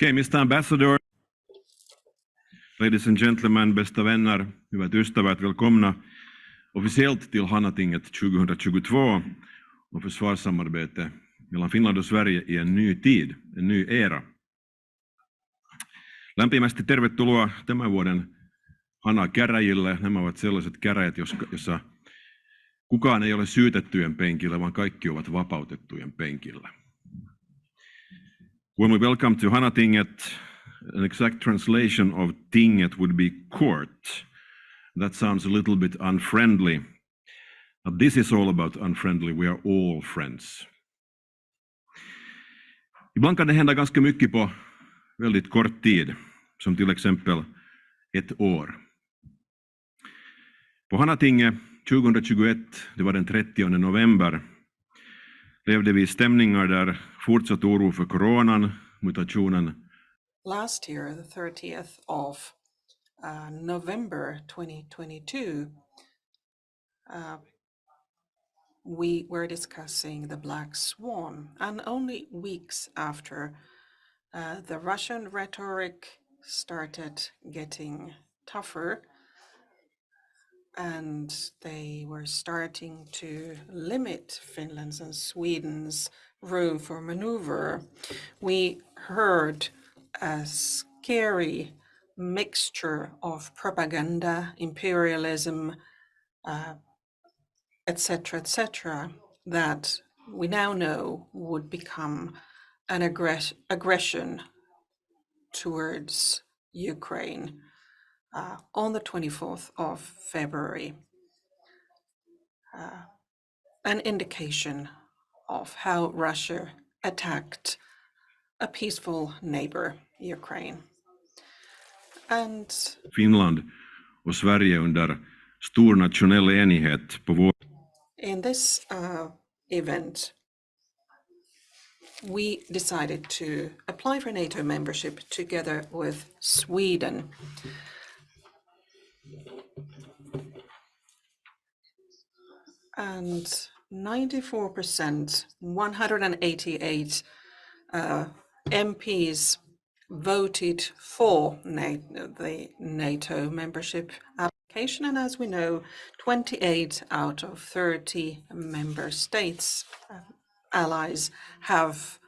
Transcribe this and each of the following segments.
Okay, Mr. Ambassador, ladies and gentlemen, bästa vänner, hyvät ystävät, välkomna officiellt till Hanatinget 2022 och försvarssamarbete mellan Finland och Sverige i en ny tid, en ny era. Lämpimästi tervetuloa tämän vuoden Hana-käräjille. Nämä ovat sellaiset käräjät, jossa kukaan ei ole syytettyjen penkillä, vaan kaikki ovat vapautettujen penkillä. When we welcome to Hanatinget, an exact translation of tinget would be court. That sounds a little bit unfriendly. But this is all about unfriendly. We are all friends. Ibland kan det hända ganska mycket på väldigt kort tid, som till exempel ett år. På Hanatinget 2021, det var den 30 november, levde vi i stämningar där fortsatt oro för coronan, mutationen. Last year, the 30th of November 2022, we were discussing the Black Swan, and only weeks after the Russian rhetoric started getting tougher and they were starting to limit Finland's and Sweden's room for maneuver, we heard a scary mixture of propaganda, imperialism, etc., that we now know would become an aggression towards Ukraine on the 24th of February, an indication of how Russia attacked a peaceful neighbor, Ukraine. And Finland och Sverige under stor nationell enighet på vår. In this event, we decided to apply for NATO membership together with Sweden. And 94%, 188 MPs voted for the NATO membership application, and as we know, 28 out of 30 member states, allies, have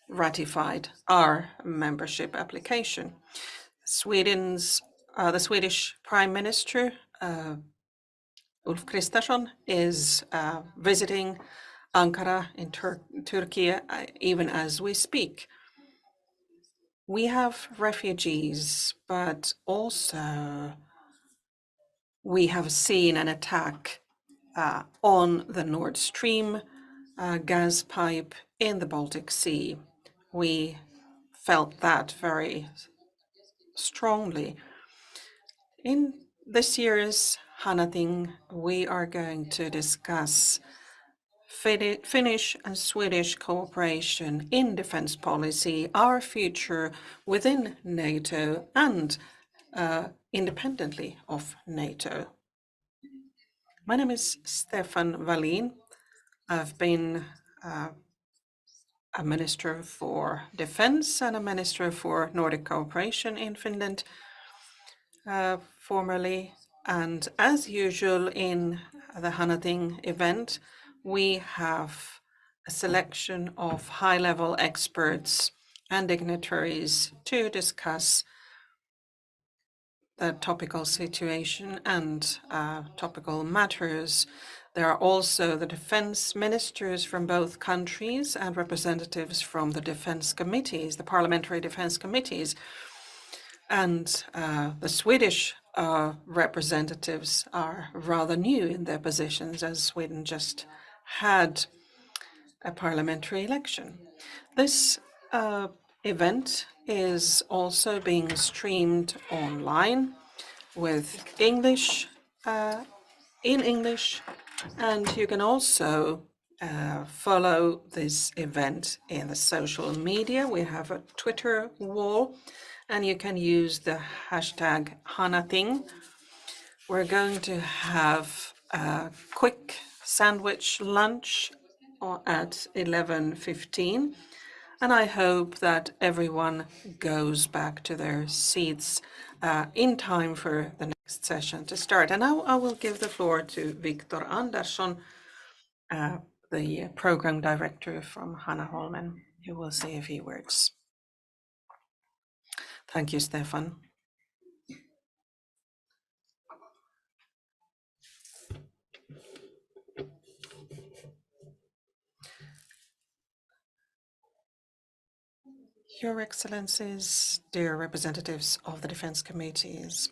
ratified our membership application. The Swedish Prime Minister Ulf Kristersson is visiting Ankara in Turkey even as we speak. We have refugees, but also we have seen an attack on the Nord Stream gas pipe in the Baltic Sea. We felt that very strongly. In this year's Hanating, we are going to discuss Finnish and Swedish cooperation in defense policy, our future within NATO and independently of NATO. My name is Stefan Wallin. I've been a Minister for Defense and a Minister for Nordic Cooperation in Finland formerly. And as usual in the Hanating event, we have a selection of high-level experts and dignitaries to discuss the topical situation and topical matters. There are also the defense ministers from both countries and representatives from the defense committees, the parliamentary defense committees. And the Swedish representatives are rather new in their positions, as Sweden just had a parliamentary election. This event is also being streamed online with English, in English, and you can also follow this event in the social media. We have a Twitter wall, and you can use the hashtag Hanating. We're going to have a quick sandwich lunch at 11:15. And I hope that everyone goes back to their seats in time for the next session to start. And now I will give the floor to Viktor Andersson, the program director from Hanaholmen, who will say a few words. Thank you, Stefan. Your Excellencies, dear representatives of the Defense Committees,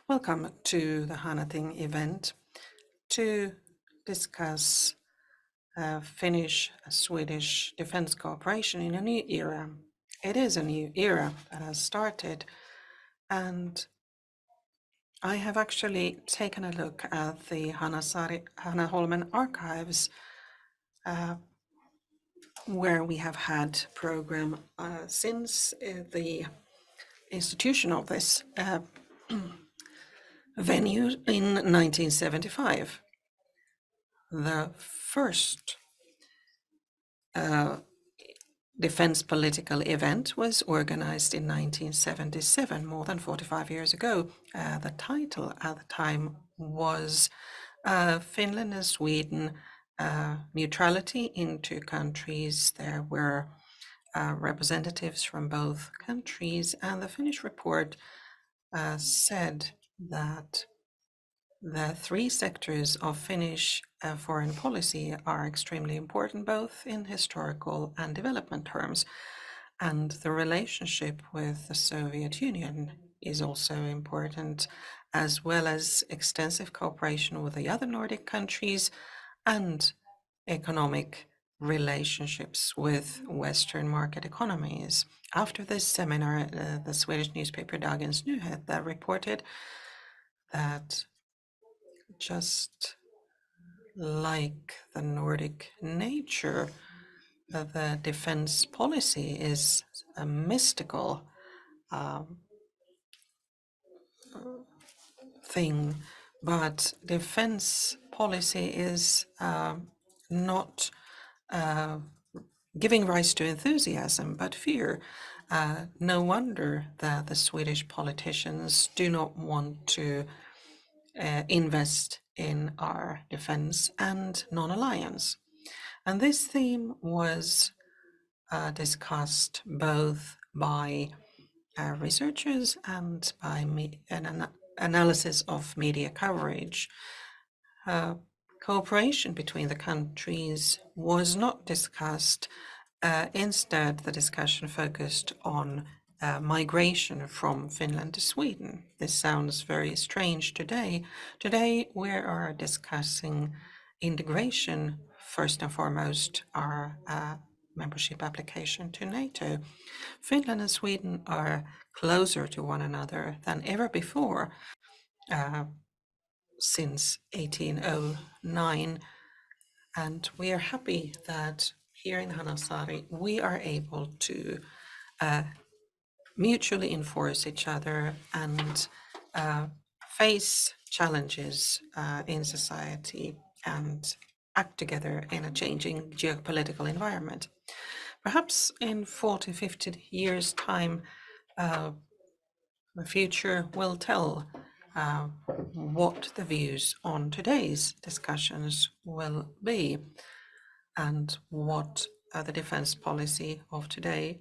welcome to the Hanating event to discuss Finnish-Swedish defense cooperation in a new era. It is a new era that has started, and I have actually taken a look at the Hanaholmen archives, where we have had program since the institution of this venue in 1975. The first defense political event was organized in 1977, more than 45 years ago. The title at the time was Finland and Sweden, neutrality in two countries. There were representatives from both countries, and the Finnish report said that the three sectors of Finnish foreign policy are extremely important, both in historical and development terms. And the relationship with the Soviet Union is also important, as well as extensive cooperation with the other Nordic countries and economic relationships with Western market economies. After this seminar, the Swedish newspaper Dagens Nyheter reported that just like the Nordic nature, the defense policy is a mystical thing, but defense policy is not giving rise to enthusiasm, but fear. No wonder that the Swedish politicians do not want to invest in our defense and non-alliance. And this theme was discussed both by researchers and by an analysis of media coverage. Cooperation between the countries was not discussed. Instead, the discussion focused on migration from Finland to Sweden. This sounds very strange today. Today, we are discussing integration, first and foremost, our membership application to Nato. Finland and Sweden are closer to one another than ever before since 1809. And we are happy that here in Hanasaari, we are able to mutually enforce each other and face challenges in society and act together in a changing geopolitical environment. Perhaps in 40, 50 years' time, the future will tell what the views on today's discussions will be and what the defense policy of today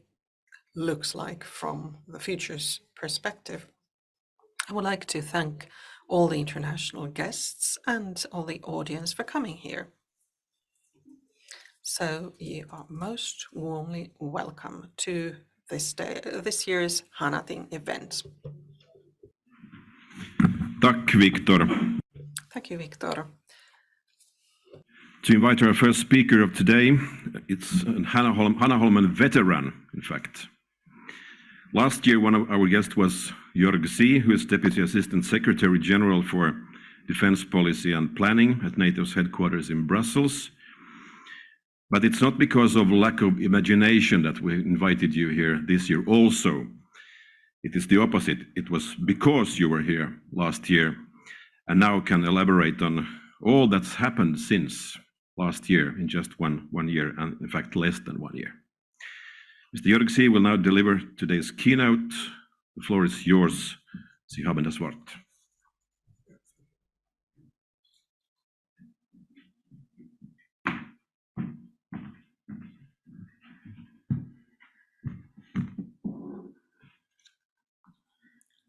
looks like from the future's perspective. I would like to thank all the international guests and all the audience for coming here. So you are most warmly welcome to this year's Hanating event. Tack, Viktor. Thank you, Viktor. To invite our first speaker of today, it's a Hanaholmen veteran, in fact. Last year, one of our guests was Jörg See, who is Deputy Assistant Secretary General for Defense Policy and Planning at NATO's headquarters in Brussels. But it's not because of lack of imagination that we invited you here this year also. It is the opposite. It was because you were here last year and now can elaborate on all that's happened since last year in just one year, and in fact less than 1 year. Mr. Jörg See will now deliver today's keynote. The floor is yours. Sie haben das Wort.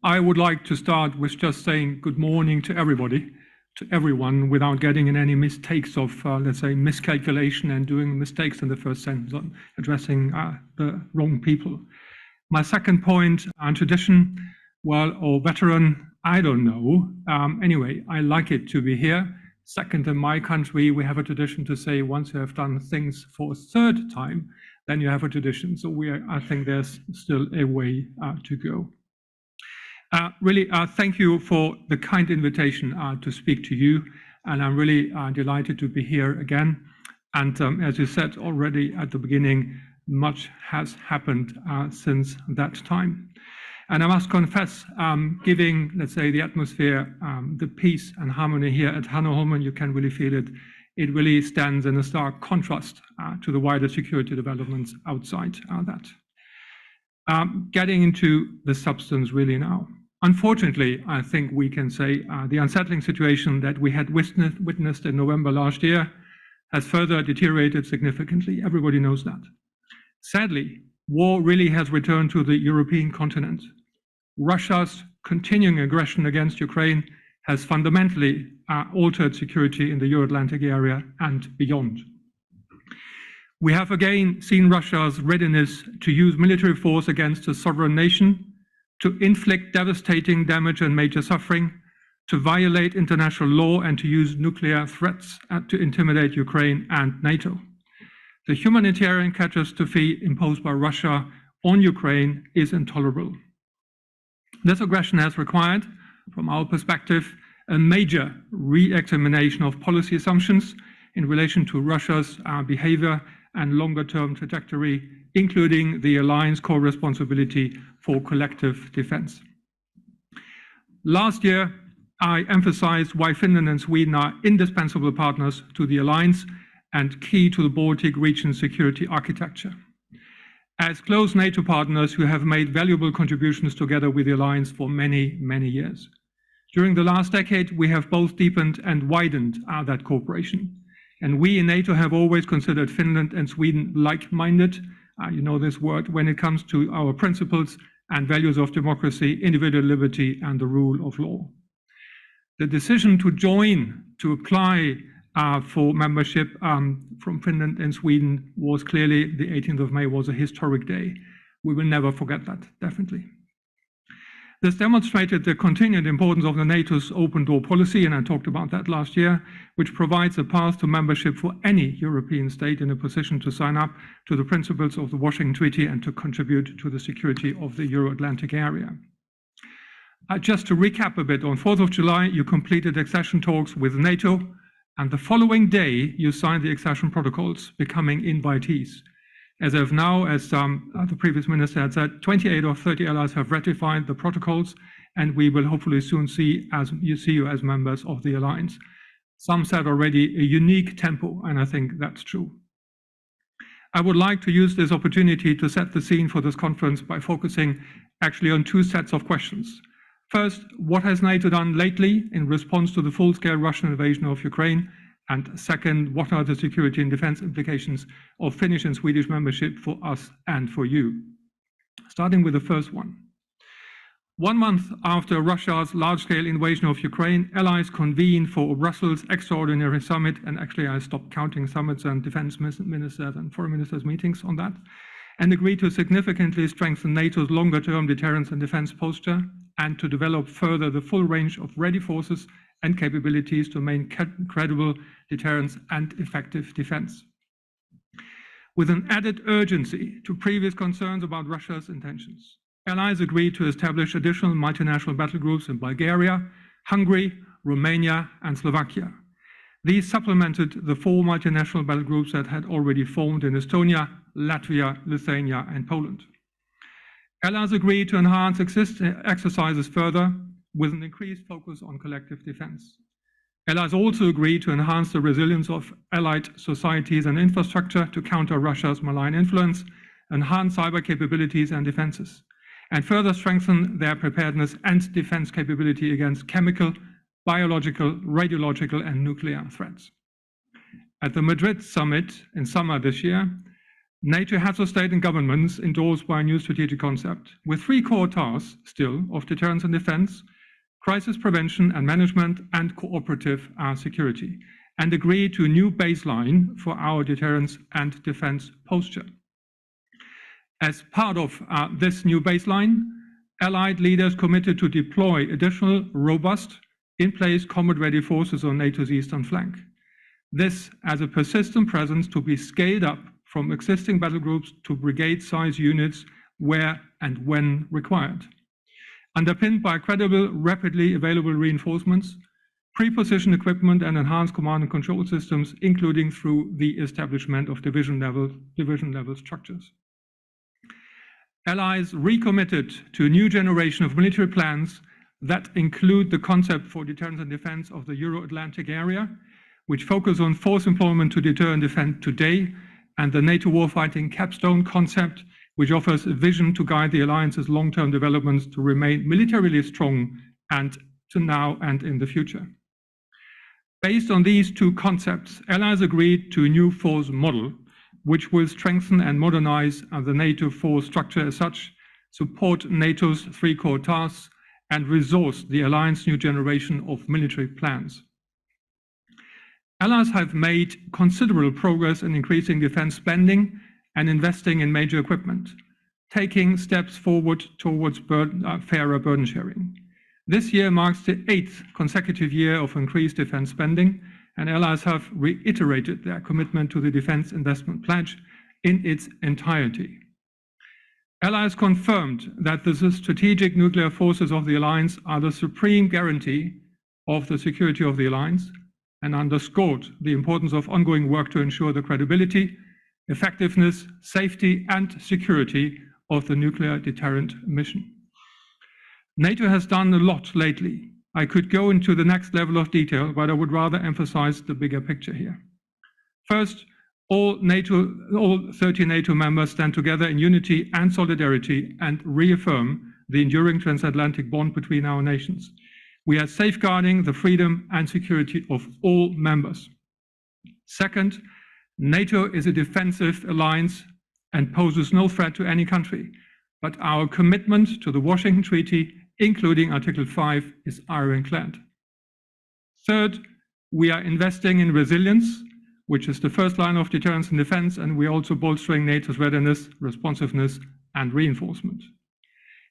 I would like to start with just saying good morning to everybody, to everyone, without getting in any mistakes of, let's say, miscalculation and doing mistakes in the first sentence on addressing the wrong people. My second point on tradition, well, or veteran, I don't know. Anyway, I like it to be here. Second, in my country, we have a tradition to say once you have done things for a third time, then you have a tradition. So I think there's still a way to go. Really, thank you for the kind invitation to speak to you, and I'm really delighted to be here again. And as you said already at the beginning, much has happened since that time. And I must confess, giving, let's say, the atmosphere, the peace and harmony here at Hanaholmen, you can really feel it. It really stands in a stark contrast to the wider security developments outside that. Getting into the substance really now. Unfortunately, I think we can say the unsettling situation that we had witnessed in November last year has further deteriorated significantly. Everybody knows that. Sadly, war really has returned to the European continent. Russia's continuing aggression against Ukraine has fundamentally altered security in the Euro-Atlantic area and beyond. We have again seen Russia's readiness to use military force against a sovereign nation, to inflict devastating damage and major suffering, to violate international law, and to use nuclear threats to intimidate Ukraine and NATO. The humanitarian catastrophe imposed by Russia on Ukraine is intolerable. This aggression has required, from our perspective, a major re-examination of policy assumptions in relation to Russia's behavior and longer-term trajectory, including the alliance core responsibility for collective defense. Last year, I emphasized why Finland and Sweden are indispensable partners to the alliance and key to the Baltic region's security architecture. As close NATO partners who have made valuable contributions together with the alliance for many, many years. During the last decade, we have both deepened and widened that cooperation. And we in NATO have always considered Finland and Sweden like-minded, you know this word, when it comes to our principles and values of democracy, individual liberty, and the rule of law. The decision to join, to apply for membership from Finland and Sweden was clearly, the 18th of May was a historic day. We will never forget that, definitely. This demonstrated the continued importance of the NATO's open door policy, and I talked about that last year, which provides a path to membership for any European state in a position to sign up to the principles of the Washington Treaty and to contribute to the security of the Euro-Atlantic area. Just to recap a bit, on 4th of July, you completed accession talks with NATO, and the following day, you signed the accession protocols, becoming invitees. As of now, as the previous minister had said, 28 of 30 allies have ratified the protocols, and we will hopefully soon see you as members of the alliance. Some said already a unique tempo, and I think that's true. I would like to use this opportunity to set the scene for this conference by focusing actually on two sets of questions. First, what has NATO done lately in response to the full-scale Russian invasion of Ukraine? And second, what are the security and defense implications of Finnish and Swedish membership for us and for you? Starting with the first one. 1 month after Russia's large-scale invasion of Ukraine, allies convened for Brussels extraordinary summit, and actually I stopped counting summits and defense ministers and foreign ministers meetings on that, and agreed to significantly strengthen NATO's longer-term deterrence and defense posture, and to develop further the full range of ready forces and capabilities to maintain credible deterrence and effective defense. With an added urgency to previous concerns about Russia's intentions, allies agreed to establish additional multinational battle groups in Bulgaria, Hungary, Romania, and Slovakia. These supplemented the 4 multinational battle groups that had already formed in Estonia, Latvia, Lithuania, and Poland. Allies agreed to enhance exercises further with an increased focus on collective defense. Allies also agreed to enhance the resilience of allied societies and infrastructure to counter Russia's malign influence, enhance cyber capabilities and defenses, and further strengthen their preparedness and defense capability against chemical, biological, radiological, and nuclear threats. At the Madrid summit in summer this year, NATO heads of state and governments endorsed by a new strategic concept with 3 core tasks still of deterrence and defense, crisis prevention and management, and cooperative security, and agreed to a new baseline for our deterrence and defense posture. As part of this new baseline, Allied leaders committed to deploy additional robust, in-place combat-ready forces on NATO's eastern flank. This as a persistent presence to be scaled up from existing battle groups to brigade-size units where and when required. Underpinned by credible, rapidly available reinforcements, pre-positioned equipment, and enhanced command and control systems, including through the establishment of division-level structures. Allies recommitted to a new generation of military plans that include the concept for deterrence and defense of the Euro-Atlantic area, which focus on force employment to deter and defend today, and the NATO warfighting capstone concept, which offers a vision to guide the alliance's long-term developments to remain militarily strong and to now and in the future. Based on these 2 concepts, allies agreed to a new force model, which will strengthen and modernize the NATO force structure as such, support NATO's 3 core tasks, and resource the alliance's new generation of military plans. Allies have made considerable progress in increasing defense spending and investing in major equipment, taking steps forward towards fairer burden sharing. This year marks the 8th consecutive year of increased defense spending, and allies have reiterated their commitment to the Defense Investment Pledge in its entirety. Allies confirmed that the strategic nuclear forces of the alliance are the supreme guarantee of the security of the alliance, and underscored the importance of ongoing work to ensure the credibility, effectiveness, safety, and security of the nuclear deterrent mission. NATO has done a lot lately. I could go into the next level of detail, but I would rather emphasize the bigger picture here. First, all 30 NATO members stand together in unity and solidarity and reaffirm the enduring transatlantic bond between our nations. We are safeguarding the freedom and security of all members. Second, NATO is a defensive alliance and poses no threat to any country, but our commitment to the Washington Treaty, including Article 5, is ironclad. Third, we are investing in resilience, which is the first line of deterrence and defense, and we are also bolstering NATO's readiness, responsiveness, and reinforcement.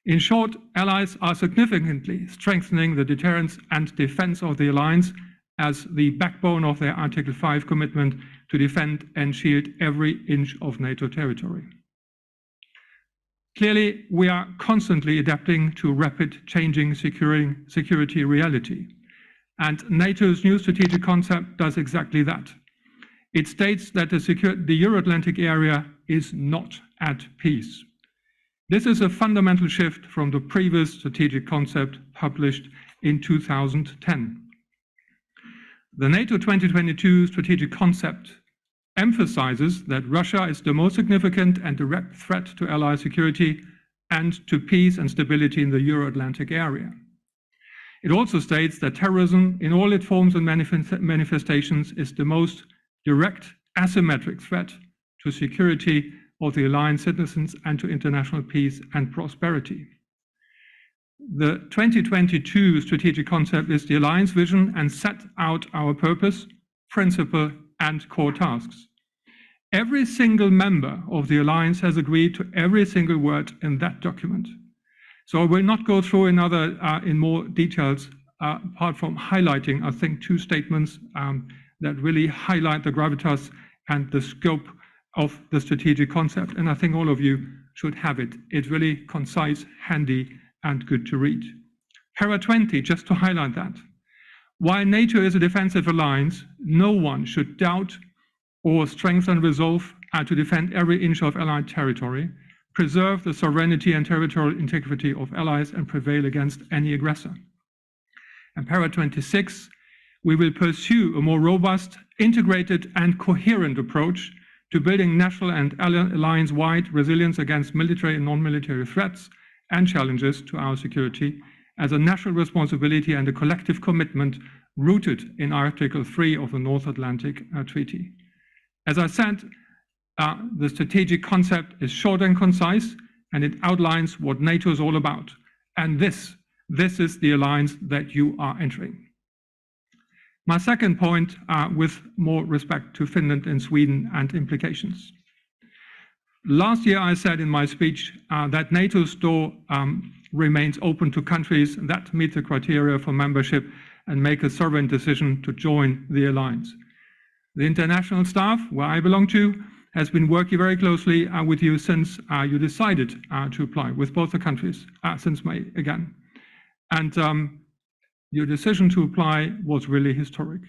In short, allies are significantly strengthening the deterrence and defense of the alliance as the backbone of their Article 5 commitment to defend and shield every inch of NATO territory. Clearly, we are constantly adapting to rapid changing security reality, and NATO's new strategic concept does exactly that. It states that the Euro-Atlantic area is not at peace. This is a fundamental shift from the previous strategic concept published in 2010. The NATO 2022 strategic concept emphasizes that Russia is the most significant and direct threat to Allied security and to peace and stability in the Euro-Atlantic area. It also states that terrorism in all its forms and manifestations is the most direct asymmetric threat to security of the alliance citizens and to international peace and prosperity. The 2022 strategic concept is the alliance vision and set out our purpose, principle, and core tasks. Every single member of the alliance has agreed to every single word in that document. So I will not go through in more details, apart from highlighting, I think, 2 statements that really highlight the gravitas and the scope of the strategic concept, and I think all of you should have it. It's really concise, handy, and good to read. Para 20, just to highlight that. While NATO is a defensive alliance, no one should doubt or strengthen resolve to defend every inch of Allied territory, preserve the sovereignty and territorial integrity of allies, and prevail against any aggressor. And Para 26, we will pursue a more robust, integrated, and coherent approach to building national and alliance-wide resilience against military and non-military threats and challenges to our security as a national responsibility and a collective commitment rooted in Article 3 of the North Atlantic Treaty. As I said, the strategic concept is short and concise, and it outlines what NATO is all about. And this is the alliance that you are entering. My second point, with more respect to Finland and Sweden and implications. Last year, I said in my speech that NATO's door remains open to countries that meet the criteria for membership and make a sovereign decision to join the alliance. The international staff, where I belong to, has been working very closely with you since you decided to apply with both the countries since May again. And your decision to apply was really historic.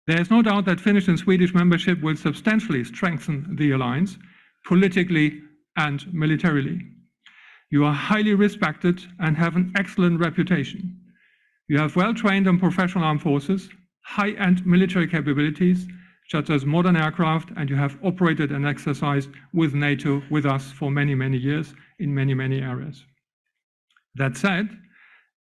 There is no doubt that Finnish and Swedish membership will substantially strengthen the alliance, politically and militarily. You are highly respected and have an excellent reputation. You have well-trained and professional armed forces, high-end military capabilities, such as modern aircraft, and you have operated and exercised with NATO, with us, for many, many years in many, many areas. That said,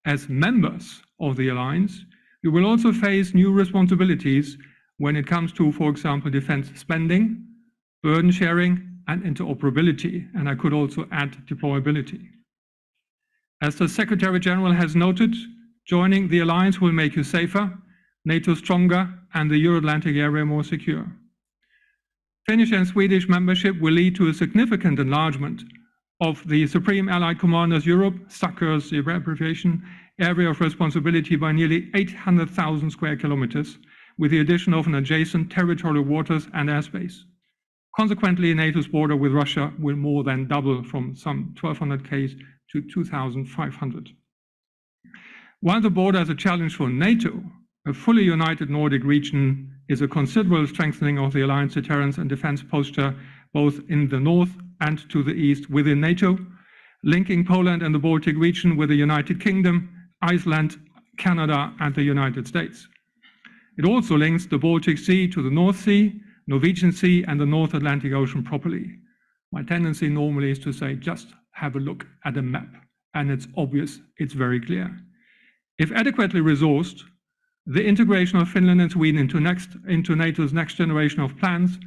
as members of the alliance, you will also face new responsibilities when it comes to, for example, defense spending, burden sharing, and interoperability, and I could also add deployability. As the Secretary General has noted, joining the alliance will make you safer, NATO stronger, and the Euro-Atlantic area more secure. Finnish and Swedish membership will lead to a significant enlargement of the Supreme Allied Commanders Europe, SACEUR's abbreviation, area of responsibility by nearly 800,000 square kilometers, with the addition of an adjacent territorial waters and airspace. Consequently, NATO's border with Russia will more than double from some 1,200 km to 2,500. While the border is a challenge for NATO, a fully united Nordic region is a considerable strengthening of the alliance deterrence and defense posture, both in the north and to the east within NATO, linking Poland and the Baltic region with the United Kingdom, Iceland, Canada, and the United States. It also links the Baltic Sea to the North Sea, Norwegian Sea, and the North Atlantic Ocean properly. My tendency normally is to say, just have a look at a map, and it's obvious, it's very clear. If adequately resourced, the integration of Finland and Sweden into NATO's next generation of plans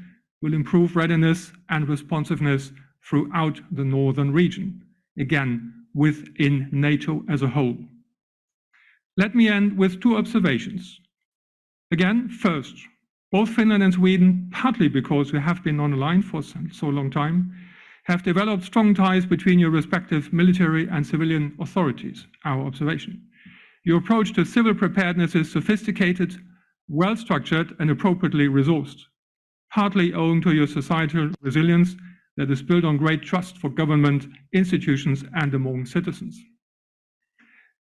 will improve readiness and responsiveness throughout the northern region, again, within NATO as a whole. Let me end with two observations. Again, first, both Finland and Sweden, partly because we have been non-aligned for so long time, have developed strong ties between your respective military and civilian authorities, our observation. Your approach to civil preparedness is sophisticated, well-structured, and appropriately resourced, partly owing to your societal resilience that is built on great trust for government, institutions, and among citizens.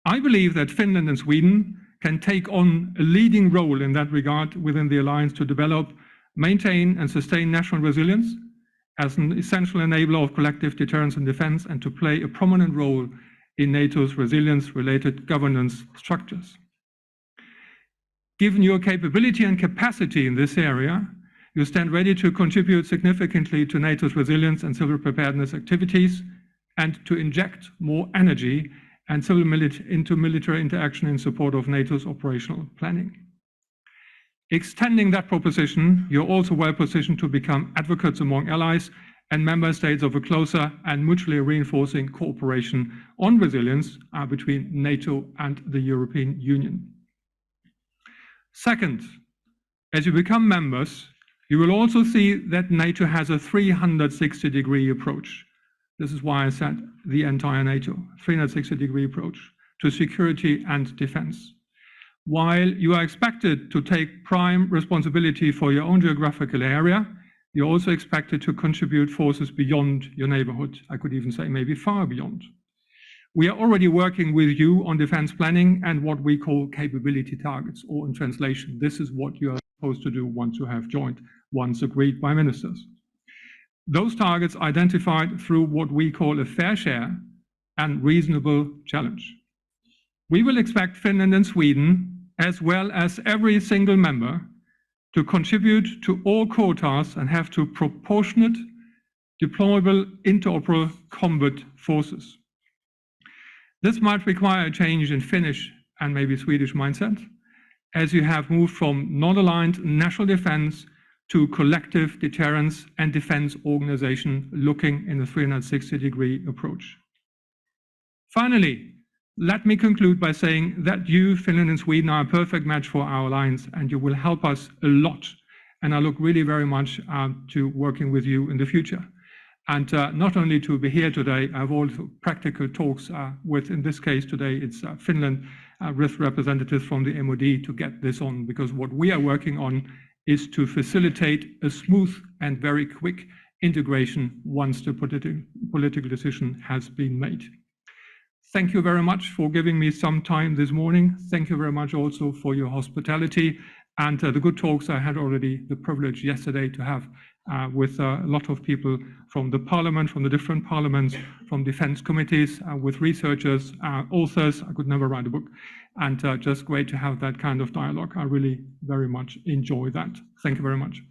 I believe that Finland and Sweden can take on a leading role in that regard within the alliance to develop, maintain, and sustain national resilience as an essential enabler of collective deterrence and defense, and to play a prominent role in NATO's resilience-related governance structures. Given your capability and capacity in this area, you stand ready to contribute significantly to NATO's resilience and civil preparedness activities, and to inject more energy and into military interaction in support of NATO's operational planning. Extending that proposition, you're also well positioned to become advocates among allies and member states of a closer and mutually reinforcing cooperation on resilience between NATO and the European Union. Second, as you become members, you will also see that NATO has a 360-degree approach. This is why I said the entire NATO, 360-degree approach to security and defense. While you are expected to take prime responsibility for your own geographical area, you're also expected to contribute forces beyond your neighborhood. I could even say maybe far beyond. We are already working with you on defense planning and what we call capability targets, or in translation, this is what you are supposed to do once you have joined, once agreed by ministers. Those targets identified through what we call a fair share and reasonable challenge. We will expect Finland and Sweden, as well as every single member, to contribute to all quotas and have to proportionate, deployable, interoperable combat forces. This might require a change in Finnish and maybe Swedish mindset, as you have moved from non-aligned national defense to collective deterrence and defense organization looking in a 360-degree approach. Finally, let me conclude by saying that you, Finland and Sweden, are a perfect match for our alliance, and you will help us a lot. And I look really very much to working with you in the future. And not only to be here today, I have also practical talks with, in this case today, it's Finland with representatives from the MOD to get this on, because what we are working on is to facilitate a smooth and very quick integration once the political decision has been made. Thank you very much for giving me some time this morning. Thank you very much also for your hospitality and the good talks I had already the privilege yesterday to have with a lot of people from the parliament, from the different parliaments, from defense committees, with researchers, authors. I could never write a book, and just great to have that kind of dialogue. I really very much enjoy that. Thank you very much.